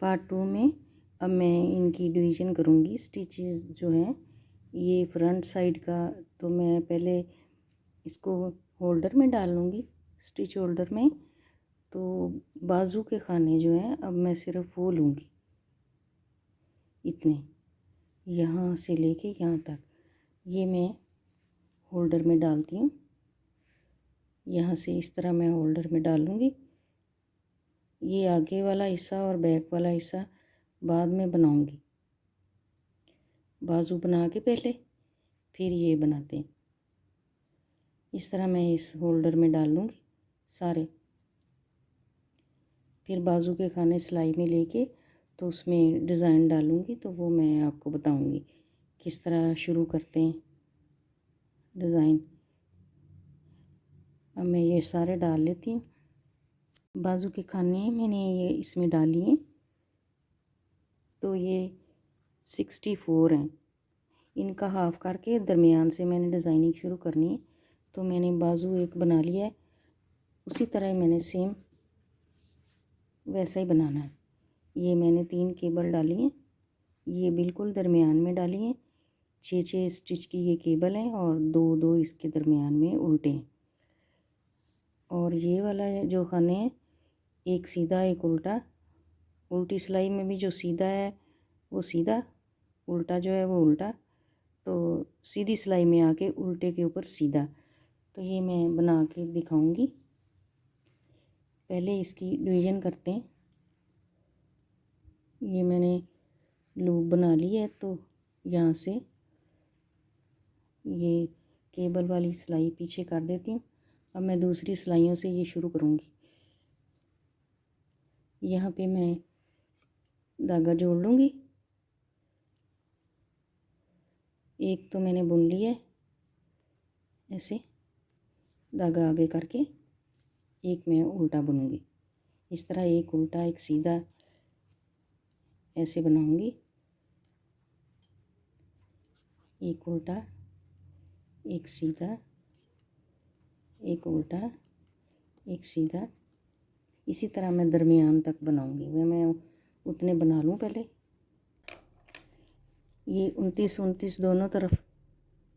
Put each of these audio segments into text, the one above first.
Part 2 में अब मैं इनकी डिवीज़न करूँगी। स्टिचेस जो हैं ये फ्रंट साइड का, तो मैं पहले इसको होल्डर में डाल लूँगी, स्टिच होल्डर में। तो बाजू के खाने जो हैं अब मैं सिर्फ वो लूँगी, इतने, यहाँ से लेके यहाँ तक, ये मैं होल्डर में डालती हूँ। यहाँ से इस तरह मैं होल्डर में डालूँगी। ये आगे वाला हिस्सा और बैक वाला हिस्सा बाद में बनाऊँगी, बाजू बना के पहले फिर ये बनाते हैं। इस तरह मैं इस होल्डर में डाल लूँगी सारे। फिर बाजू के खाने सिलाई में लेके तो उसमें डिज़ाइन डालूँगी, तो वो मैं आपको बताऊँगी किस तरह शुरू करते हैं डिज़ाइन। अब मैं ये सारे डाल लेती हूँ। बाजू के खाने मैंने ये इसमें डाली हैं, तो ये 64 हैं। इनका हाफ़ करके दरमियान से मैंने डिज़ाइनिंग शुरू करनी है। तो मैंने बाजू एक बना लिया है, उसी तरह मैंने सेम वैसा ही बनाना है। ये मैंने 3 केबल डाली हैं, ये बिल्कुल दरमियान में डाली हैं। 6 स्टिच की ये केबल हैं और 2 इसके दरमियान में उल्टे हैं। और ये वाला जो खाने हैं, एक सीधा एक उल्टा। उल्टी सिलाई में भी जो सीधा है वो सीधा, उल्टा जो है वो उल्टा। तो सीधी सिलाई में आके उल्टे के ऊपर सीधा। तो ये मैं बना के दिखाऊंगी। पहले इसकी डिवीज़न करते हैं। ये मैंने लूप बना ली है, तो यहाँ से ये केबल वाली सिलाई पीछे कर देती हूँ। अब मैं दूसरी सिलाइयों से ये शुरू करूँगी। यहाँ पे मैं धागा जोड़ लूँगी। एक तो मैंने बुन लिया है, ऐसे धागा आगे करके एक मैं उल्टा बुनूँगी। इस तरह एक उल्टा एक सीधा ऐसे बनाऊँगी। एक उल्टा एक सीधा, एक उल्टा एक सीधा। इसी तरह मैं दरमियान तक बनाऊँगी। वह मैं उतने बना लूँ पहले। ये 29 दोनों तरफ,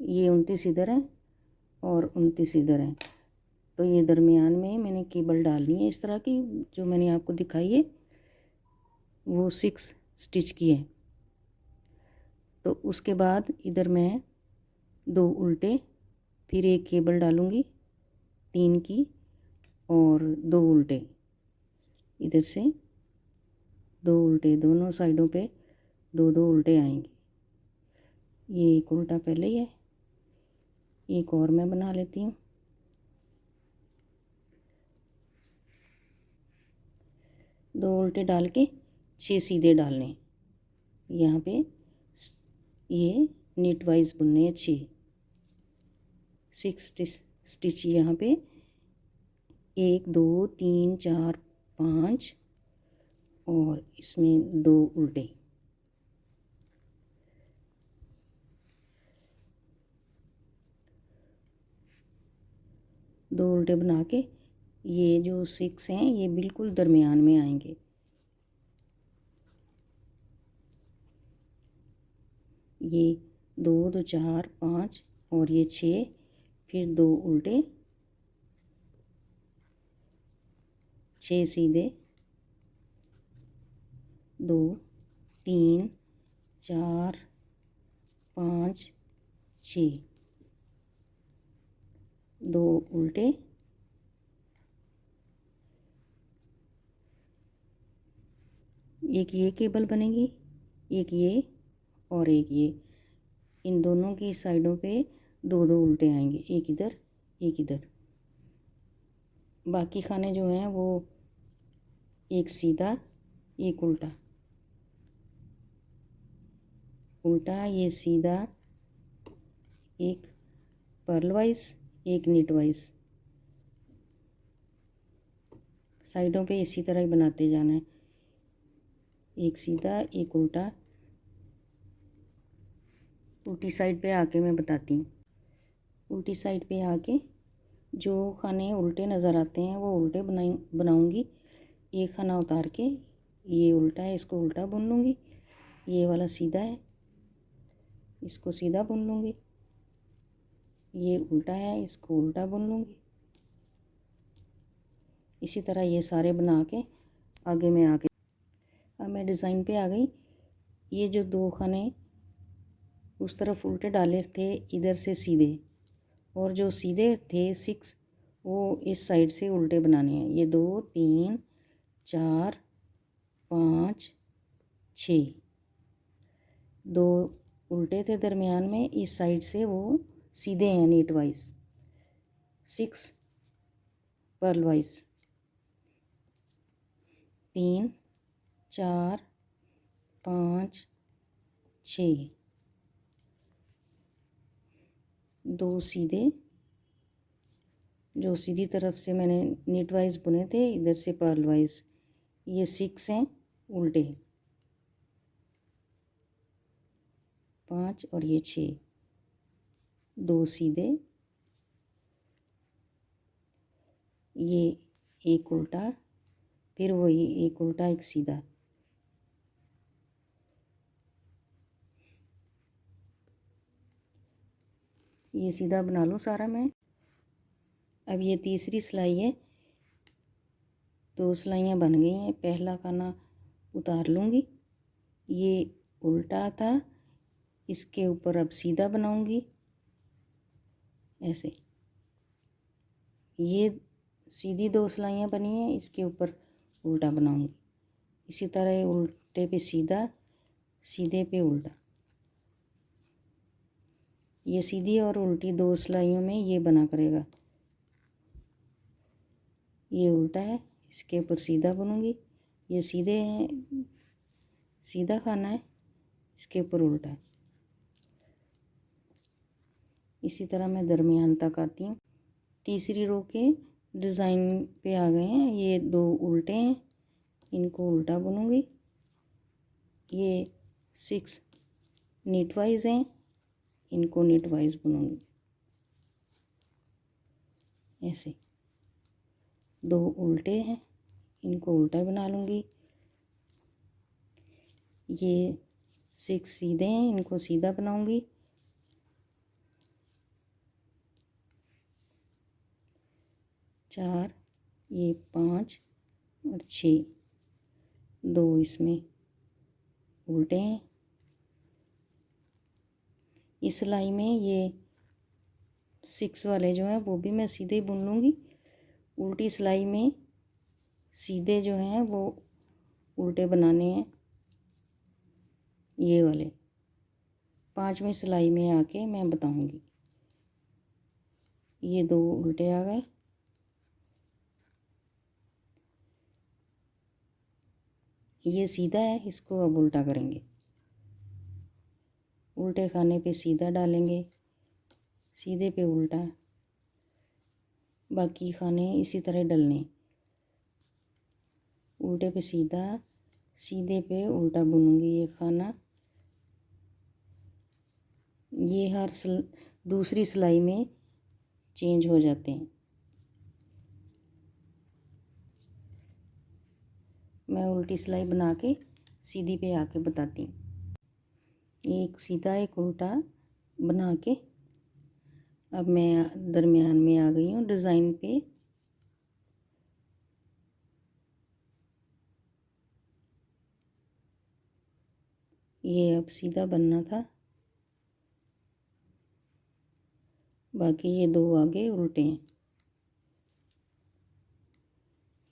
ये 29 इधर है और 29 इधर है। तो ये दरमियान में मैंने केबल डालनी है इस तरह की, जो मैंने आपको दिखाई है वो 6 स्टिच की है। तो उसके बाद इधर मैं 2 उल्टे, फिर एक केबल डालूँगी 3 की और 2 उल्टे, इधर से 2 उल्टे, दोनों साइडों पे 2 उल्टे आएंगे। ये एक उल्टा पहले ही है, एक और मैं बना लेती हूँ। दो उल्टे डाल के 6 सीधे डालने, यहाँ पे ये नीट वाइज बुनने हैं 6 स्टिच यहाँ पे 1 2 3 4 5 और इसमें 2 उल्टे। दो उल्टे बना के ये जो 6 हैं ये बिल्कुल दरमियान में आएंगे। ये 2 2 4 5 और ये 6, फिर 2 उल्टे, 6 सीधे, 2 3 4 5 6, 2 उल्टे, एक ये केबल बनेगी, एक ये और एक ये। इन दोनों की साइडों पे 2 उल्टे आएंगे, एक इधर एक इधर। बाकी खाने जो हैं वो एक सीधा एक उल्टा, उल्टा ये सीधा, एक पर्ल वाइज एक नीट वाइज। साइडों पे इसी तरह ही बनाते जाना है, एक सीधा एक उल्टा। उल्टी साइड पे आके मैं बताती हूँ। उल्टी साइड पे आके जो खाने उल्टे नज़र आते हैं वो उल्टे बनाऊंगी। एक खाना उतार के ये उल्टा है, इसको उल्टा बुन लूँगी। ये वाला सीधा है, इसको सीधा बुन लूँगी। ये उल्टा है, इसको उल्टा बुन लूँगी। इसी तरह ये सारे बना के आगे मैं आके अब मैं डिज़ाइन पे आ गई। ये जो 2 खाने उस तरफ उल्टे डाले थे इधर से सीधे, और जो सीधे थे 6 वो इस साइड से उल्टे बनाने हैं। ये 2 3 4 5 6, 2 उल्टे थे दरमियान में, इस साइड से वो सीधे हैं नीट वाइज, 6 पर्ल वाइज। 3 4 5 6, 2 सीधे, जो सीधी तरफ से मैंने नीट वाइज बुने थे, इधर से पर्ल वाइज। ये 6 हैं उल्टे, 5 और ये 6, 2 सीधे, ये एक उल्टा, फिर वही एक उल्टा एक सीधा। ये सीधा बना लूँ सारा मैं। अब ये तीसरी सिलाई है, 2 सिलाइयाँ बन गई हैं। पहला खाना उतार लूँगी, ये उल्टा था, इसके ऊपर अब सीधा बनाऊँगी ऐसे। ये सीधी 2 सिलाइयाँ बनी हैं, इसके ऊपर उल्टा बनाऊँगी। इसी तरह उल्टे पे सीधा, सीधे पे उल्टा। ये सीधी और उल्टी 2 सिलाइयों में ये बना करेगा। ये उल्टा है, इसके ऊपर सीधा बुनूंगी। ये सीधे हैं, सीधा खाना है, इसके ऊपर उल्टा है। इसी तरह मैं दरमियान तक आती हूँ। तीसरी रो के डिज़ाइन पे आ गए हैं। ये 2 उल्टे हैं, इनको उल्टा बुनूंगी। ये 6 नीट वाइज हैं, इनको नीट वाइज बुनूंगी ऐसे। 2 उल्टे हैं, इनको उल्टा बना लूँगी। ये 6 सीधे हैं, इनको सीधा बनाऊँगी। चार, ये 5 और 6, 2 इसमें उल्टे हैं। इस सिलाई में ये 6 वाले जो हैं वो भी मैं सीधे ही बुन लूँगी। उल्टी सिलाई में सीधे जो हैं वो उल्टे बनाने हैं, ये वाले। 5वीं सिलाई में आके मैं बताऊँगी। ये 2 उल्टे आ गए, ये सीधा है, इसको अब उल्टा करेंगे। उल्टे खाने पे सीधा डालेंगे, सीधे पे उल्टा, बाकी खाने इसी तरह डलने। उल्टे पे सीधा, सीधे पे उल्टा बुनूंगी ये खाना। ये हर दूसरी सिलाई में चेंज हो जाते हैं। मैं उल्टी सिलाई बना के सीधी पे आके बताती हूँ। एक सीधा एक उल्टा बना के अब मैं दरमियान में आ गई हूँ डिज़ाइन पे। ये अब सीधा बनना था, बाकी ये 2 आगे उल्टे हैं,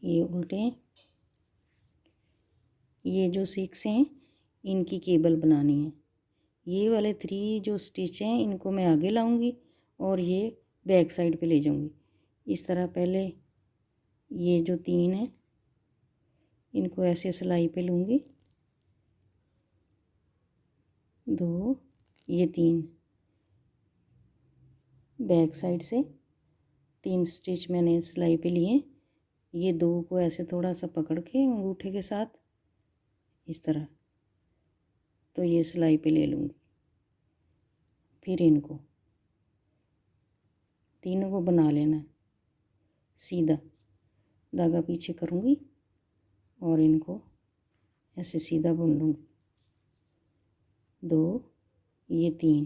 ये उल्टे हैं। ये जो 6 हैं इनकी केबल बनानी है। ये वाले 3 जो स्टिच हैं इनको मैं आगे लाऊंगी और ये बैक साइड पे ले जाऊंगी। इस तरह पहले ये जो 3 हैं इनको ऐसे सिलाई पे लूँगी, 2, ये 3 बैक साइड से 3 स्टिच मैंने सिलाई पे लिए। ये 2 को ऐसे थोड़ा सा पकड़ के अंगूठे के साथ इस तरह, तो ये सिलाई पे ले लूँगी। फिर इनको तीनों को बना लेना है सीधा, धागा पीछे करूँगी और इनको ऐसे सीधा बुन लूँगी। 2, ये 3,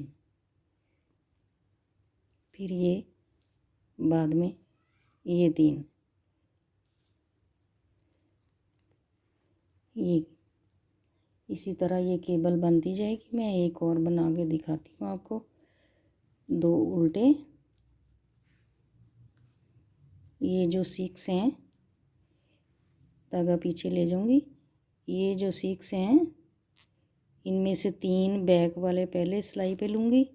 फिर ये बाद में ये 3, ये इसी तरह ये केबल बनती जाएगी। मैं एक और बना के दिखाती हूँ आपको। 2 उल्टे, ये जो 6 हैं धागा पीछे ले जाऊंगी। ये जो 6 हैं इनमें से 3 बैक वाले पहले सिलाई पे लूँगी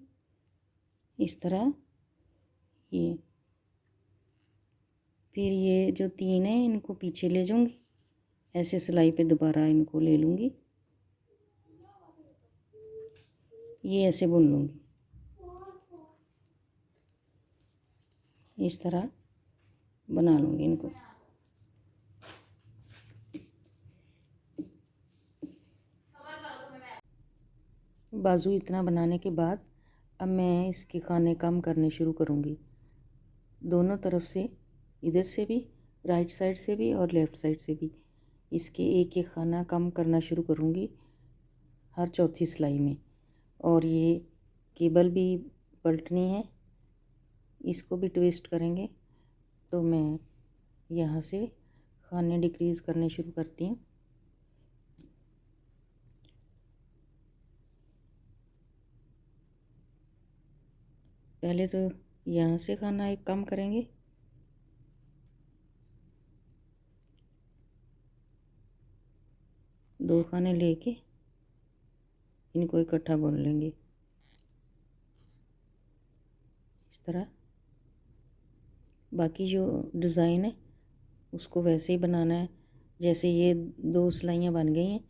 इस तरह, ये फिर ये जो 3 हैं इनको पीछे ले जाऊंगी, ऐसे सिलाई पे दोबारा इनको ले लूँगी, ये ऐसे बुन लूँगी। इस तरह बना लूँगी इनको। बाजू इतना बनाने के बाद अब मैं इसके खाने कम करने शुरू करूँगी, दोनों तरफ से, इधर से भी, राइट साइड से भी और लेफ़्ट साइड से भी। इसके एक एक खाना कम करना शुरू करूँगी हर चौथी सिलाई में। और ये केबल भी पलटनी है, इसको भी ट्विस्ट करेंगे। तो मैं यहाँ से खाने डिक्रीज़ करने शुरू करती हूँ। पहले तो यहाँ से खाना एक कम करेंगे, दो खाने लेके इनको इकट्ठा बुन लेंगे इस तरह। बाकी जो डिज़ाइन है उसको वैसे ही बनाना है जैसे ये 2 सिलाइयाँ बन गई हैं।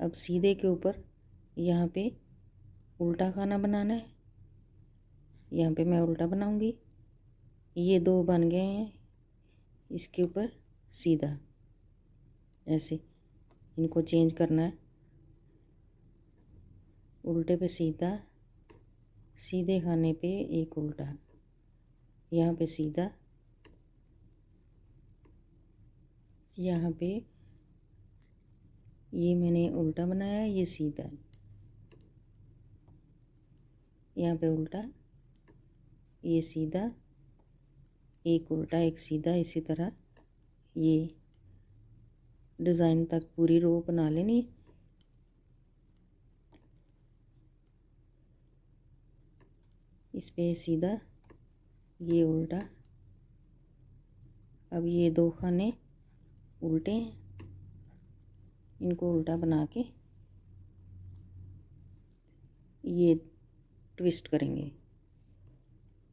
अब सीधे के ऊपर यहाँ पे उल्टा खाना बनाना है, यहाँ पे मैं उल्टा बनाऊंगी। ये 2 बन गए हैं, इसके ऊपर सीधा, ऐसे इनको चेंज करना है। उल्टे पे सीधा, सीधे खाने पे एक उल्टा, यहाँ पे सीधा, यहाँ पे ये मैंने उल्टा बनाया, ये सीधा, यहाँ पे उल्टा, ये सीधा, एक उल्टा एक सीधा। इसी तरह ये डिज़ाइन तक पूरी रो बना लेनी। इस पे सीधा, ये उल्टा। अब ये 2 खाने उल्टे हैं, इनको उल्टा बना के ये ट्विस्ट करेंगे।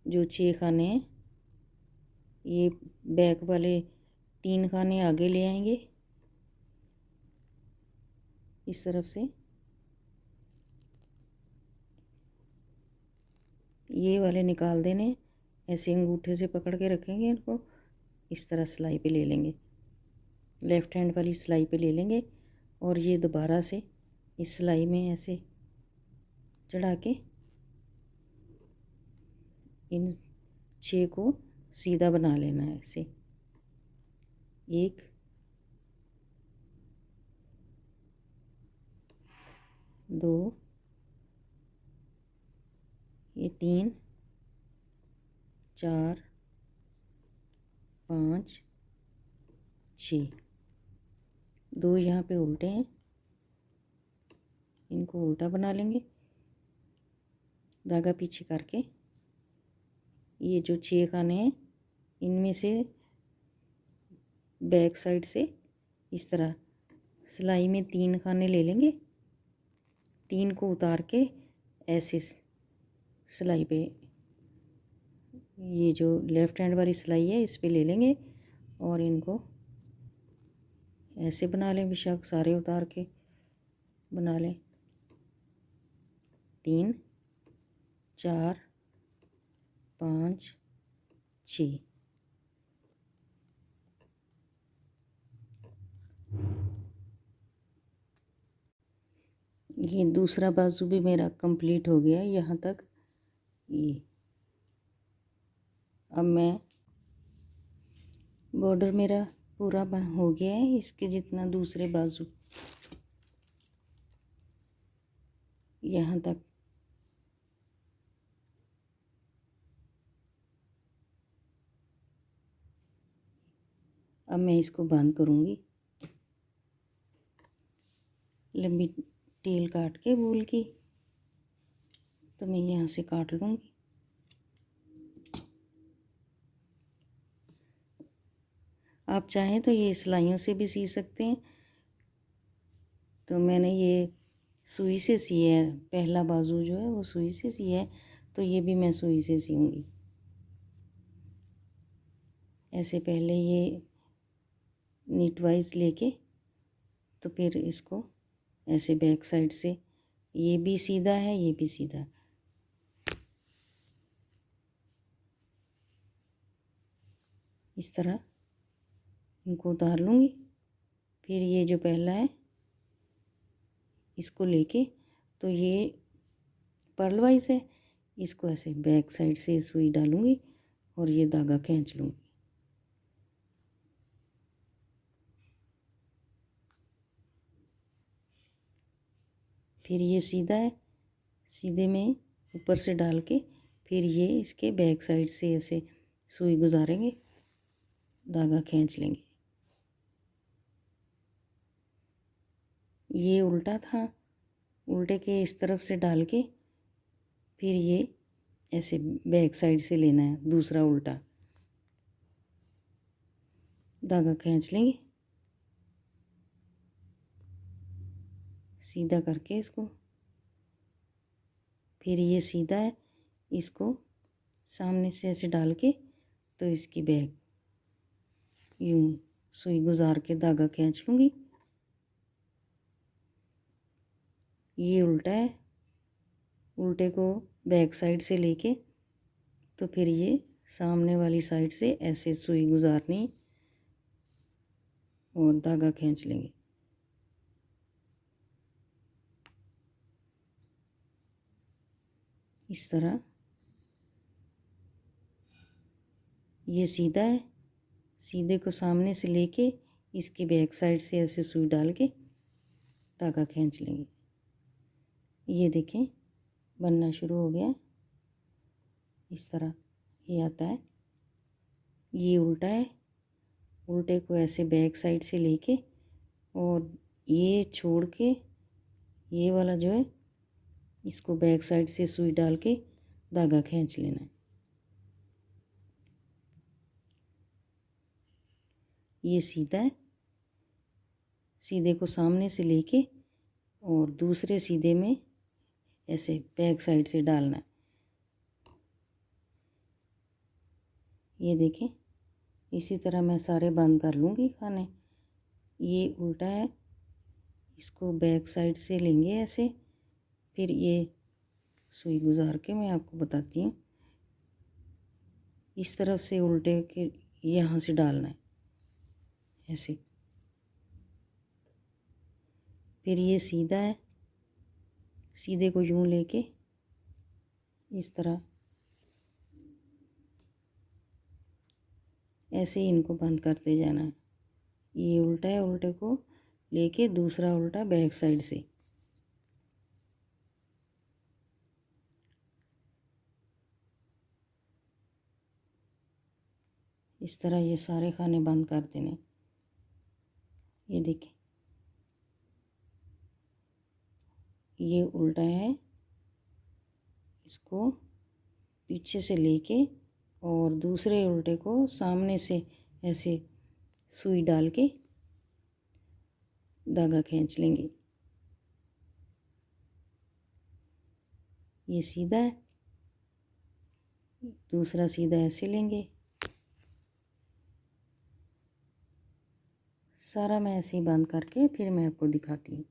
जो 6 खाने हैं ये बैक वाले 3 खाने आगे ले आएंगे इस तरफ से, ये वाले निकाल देने, ऐसे अंगूठे से पकड़ के रखेंगे इनको, इस तरह सिलाई पे ले लेंगे, लेफ़्ट हैंड वाली सिलाई पे ले लेंगे और ये दोबारा से इस सिलाई में ऐसे चढ़ा के इन 6 को सीधा बना लेना है ऐसे। 1, 2, ये 3, 4, 5, 6, 2 यहाँ पे उल्टे हैं, इनको उल्टा बना लेंगे धागा पीछे करके। ये जो 6 खाने हैं इनमें से बैक साइड से इस तरह सिलाई में 3 खाने ले लेंगे, 3 को उतार के ऐसे सिलाई पे, ये जो लेफ़्ट हैंड वाली सिलाई है इस पे ले लेंगे और इनको ऐसे बना लें, बेशक सारे उतार के बना लें। 3, 4, 5, 6, ये दूसरा बाजू भी मेरा कंप्लीट हो गया यहाँ तक। ये अब मैं बॉर्डर मेरा पूरा बन हो गया है, इसके जितना दूसरे बाजू यहाँ तक। अब मैं इसको बंद करूँगी। लंबी टेल काट के वूल की, तो मैं यहाँ से काट लूँगी। आप चाहें तो ये सिलाइयों से भी सी सकते हैं। तो मैंने ये सुई से सिया है, पहला बाजू जो है वो सुई से सिया है, तो ये भी मैं सुई से सीऊँगी। ऐसे पहले ये नीट वाइज लेके, तो फिर इसको ऐसे बैक साइड से, ये भी सीधा है ये भी सीधा, इस तरह इनको उतार लूँगी। फिर ये जो पहला है इसको लेके, तो ये पर्ल वाइज है, इसको ऐसे बैक साइड से सुई डालूँगी और ये धागा खींच लूँगी। फिर ये सीधा है, सीधे में ऊपर से डाल के फिर ये इसके बैक साइड से ऐसे सुई गुजारेंगे, धागा खींच लेंगे। ये उल्टा था, उल्टे के इस तरफ से डाल के फिर ये ऐसे बैक साइड से लेना है, दूसरा उल्टा धागा खींच लेंगे सीधा करके इसको। फिर ये सीधा है, इसको सामने से ऐसे डाल के, तो इसकी बैक यूं सुई गुजार के धागा खींच लूँगी। ये उल्टा है, उल्टे को बैक साइड से लेके, तो फिर ये सामने वाली साइड से ऐसे सुई गुजारनी और धागा खींच लेंगे। इस तरह ये सीधा है, सीधे को सामने से लेके इसकी बैक साइड से ऐसे सुई डाल के धागा खींच लेंगे। ये देखें बनना शुरू हो गया, इस तरह ये आता है। ये उल्टा है, उल्टे को ऐसे बैक साइड से लेके और ये छोड़ के ये वाला जो है इसको बैक साइड से सुई डाल के धागा खींच लेना है। ये सीधा है, सीधे को सामने से लेके और दूसरे सीधे में ऐसे बैक साइड से डालना है। ये देखें, इसी तरह मैं सारे बंद कर लूँगी खाने। ये उल्टा है, इसको बैक साइड से लेंगे ऐसे, फिर ये सुई गुजार के मैं आपको बताती हूँ, इस तरफ से उल्टे के यहाँ से डालना है ऐसे। फिर ये सीधा है, सीधे को यूं लेके इस तरह ऐसे ही इनको बंद करते जाना है। ये उल्टा है, उल्टे को लेके दूसरा उल्टा बैक साइड से, इस तरह ये सारे खाने बंद कर देने। ये देखें, ये उल्टा है, इसको पीछे से लेके और दूसरे उल्टे को सामने से ऐसे सुई डाल के धागा खींच लेंगे। ये सीधा है, दूसरा सीधा ऐसे लेंगे। सारा मैं ऐसे ही बंद करके फिर मैं आपको दिखाती हूँ।